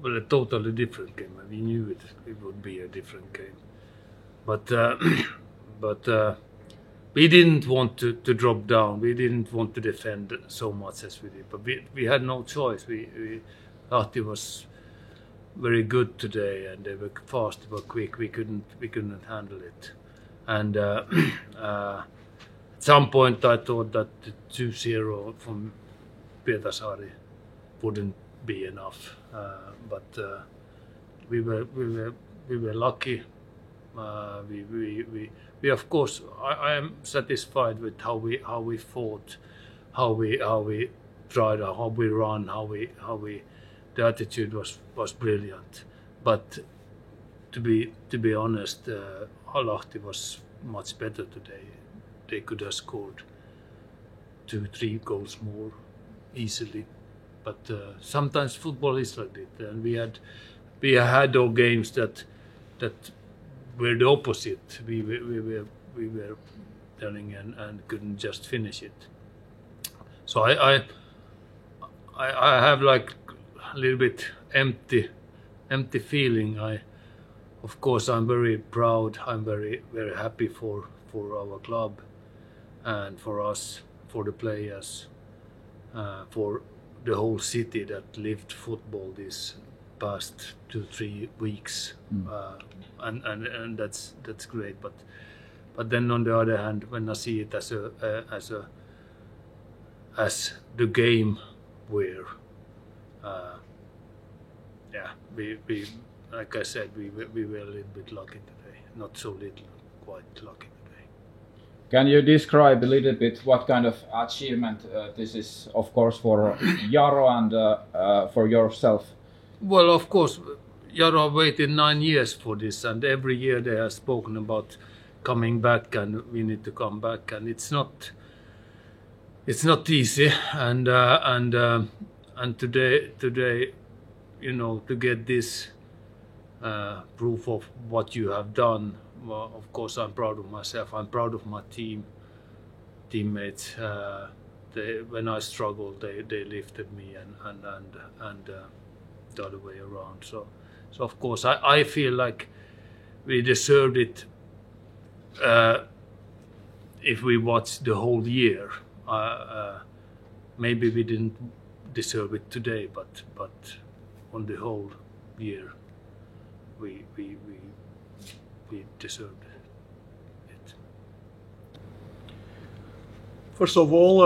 Well, a totally different game. We knew it would be a different game, but we didn't want to drop down. We didn't want to defend so much as we did, but we had no choice. Lahti was very good today, and they were fast, they were quick. We couldn't handle it, and at some point I thought that the 2-0 from Pietarsaari wouldn't be enough, but we were lucky. We of course, I am satisfied with how we fought, how we tried, how we run, how we the attitude was brilliant. But to be honest, Lahti was much better today. They could have scored 2-3 goals more easily. But sometimes football is like that, and we had our games that were the opposite. We were telling and couldn't just finish it. So I have like a little bit empty feeling. Of course I'm very proud. I'm very happy for our club and for us, for the players, for the whole city that lived football this past 2-3 weeks, and that's great. But then on the other hand, when I see it as the game where, we like I said, we were a little bit lucky today. Not so little, quite lucky today. Can you describe a little bit what kind of achievement this is, of course, for Jaro and for yourself? Well, of course, Jaro waited 9 years for this, and every year they have spoken about coming back, and we need to come back, and it's not easy, and today, you know, to get this proof of what you have done. Well, of course, I'm proud of myself. I'm proud of my teammates. When I struggled, they lifted me, and the other way around. So of course, I feel like we deserved it. If we watch the whole year, maybe we didn't deserve it today, but on the whole year, we deserved it. First of all,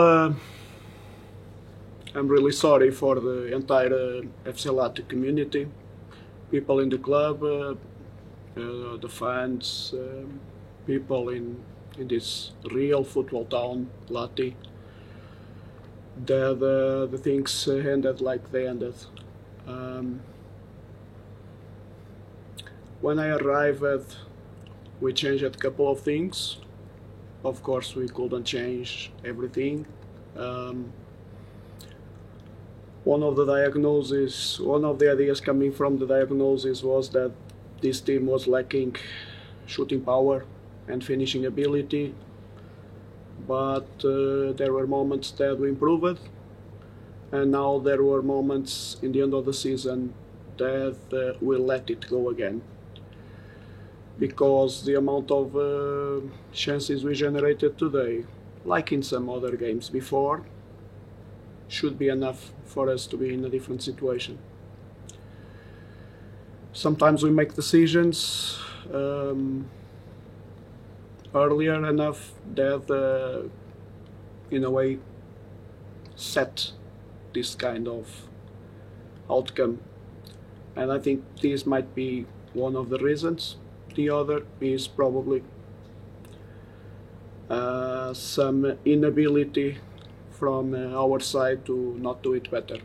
I'm really sorry for the entire FCLahti community, people in the club, the fans, people in this real football town, Lahti, that the things ended like they ended. When I arrived, we changed a couple of things. Of course, we couldn't change everything. One of the ideas coming from the diagnosis was that this team was lacking shooting power and finishing ability, but there were moments that we improved, and now there were moments in the end of the season that we let it go again, because the amount of chances we generated today, like in some other games before, should be enough for us to be in a different situation. Sometimes we make decisions earlier enough that in a way set this kind of outcome, and I think this might be one of the reasons. The other is probably some inability from our side to not do it better.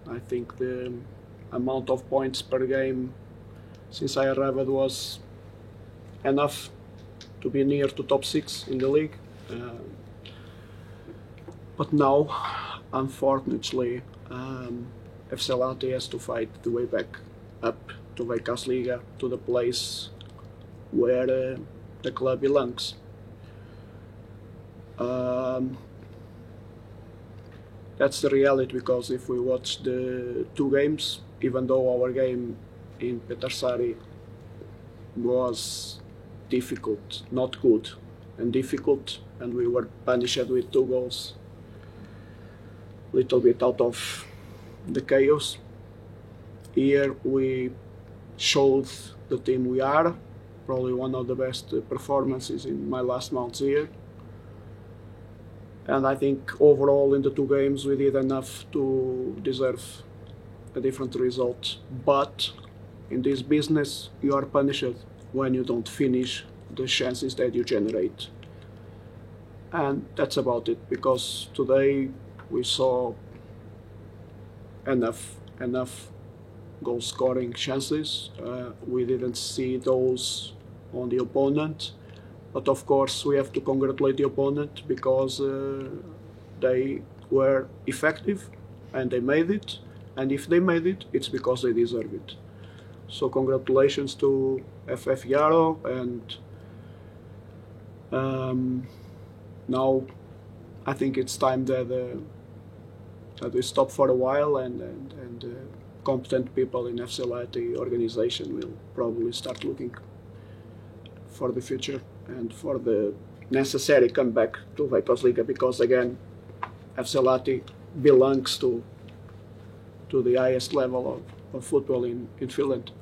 I think the amount of points per game since I arrived was enough to be near to top 6 in the league. But now, unfortunately, FCLahti has to fight the way back up to Veikkausliiga, to the place where the club belongs. That's the reality, because if we watch the 2 games even though our game in Pietarsaari was difficult, not good, and difficult, and we were punished with 2 goals, little bit out of the chaos. Here we showed the team we are, probably one of the best performances in my last months here. And I think overall in the 2 games we did enough to deserve a different result. But in this business you are punished when you don't finish the chances that you generate. And that's about it, because today we saw enough goal scoring chances. We didn't see those on the opponent, but of course we have to congratulate the opponent because they were effective and they made it, and if they made it, it's because they deserve it. So congratulations to FF Jaro, and now I think it's time that we stop for a while, and competent people in FCLahti organization will probably start looking for the future and for the necessary comeback to Veikkausliiga, because again FCLahti belongs to the highest level of football in Finland.